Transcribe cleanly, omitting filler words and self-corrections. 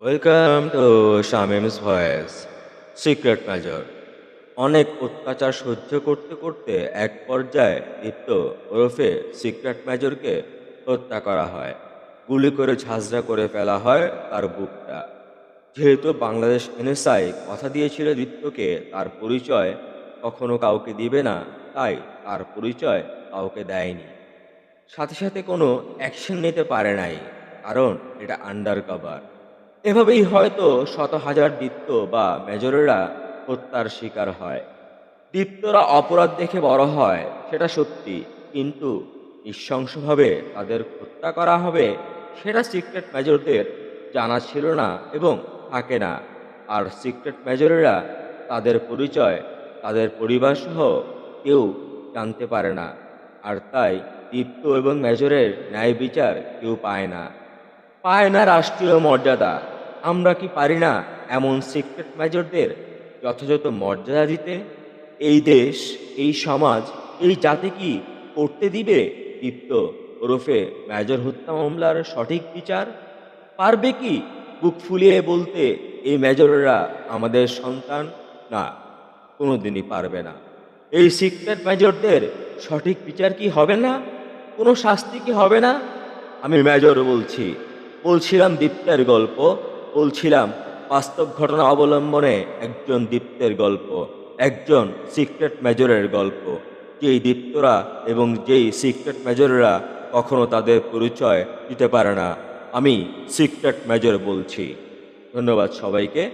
Welcome to Shamim's voice. Secret major. অনেক অত্যাচার সহ্য করতে করতে এক পর্যায়ে দীপ্ত ওরফে সিক্রেট মেজরকে হত্যা করা হয়। গুলি করে ঝাঁঝরা করে ফেলা হয় তার বুকটা। যেহেতু বাংলাদেশ এনএসআই কথা দিয়েছিল দীপ্তকে তার পরিচয় কখনো কাউকে দিবে না, তাই তার পরিচয় কাউকে দেয়নি। সাথে সাথে কোনো অ্যাকশন নিতে পারে নাই, কারণ এটা আন্ডার কভার। এভাবেই হয়তো শত হাজার দীপ্ত বা মেজরেরা হত্যার শিকার হয়। দীপ্তরা অপরাধ দেখে বড় হয়, সেটা সত্যি, কিন্তু নৃশংসভাবে তাদের হত্যা করা হবে সেটা সিক্রেট মেজরদের জানা ছিল না এবং থাকে না। আর সিক্রেট মেজরেরা তাদের পরিচয় তাদের পরিবার সহ কেউ জানতে পারে না। আর তাই দীপ্ত এবং মেজরের ন্যায় বিচার কেউ পায় না, পায় না রাষ্ট্রীয় মর্যাদা। আমরা কি পারি না এমন সিক্রেট মেজরদের যথাযথ মর্যাদা দিতে? এই দেশ, এই সমাজ, এই জাতি কি করতে দিবে দীপ্ত ওরফে মেজর হত্যা মামলার সঠিক বিচার? পারবে কি বুক ফুলিয়ে বলতে এই মেজররা আমাদের সন্তান? না, কোনোদিনই পারবে না। এই সিক্রেট মেজরদের সঠিক বিচার কি হবে না? কোনো শাস্তি কি হবে না? আমি মেজর বলছি, বলছিলাম দীপ্তের গল্প, বলছিলাম বাস্তব ঘটনা অবলম্বনে একজন দীপ্তের গল্প, একজন সিক্রেট মেজরের গল্প। যেই দীপ্তরা এবং যেই সিক্রেট মেজররা কখনো তাদের পরিচয় দিতে পারে না। আমি সিক্রেট মেজর বলছি। ধন্যবাদ সবাইকে।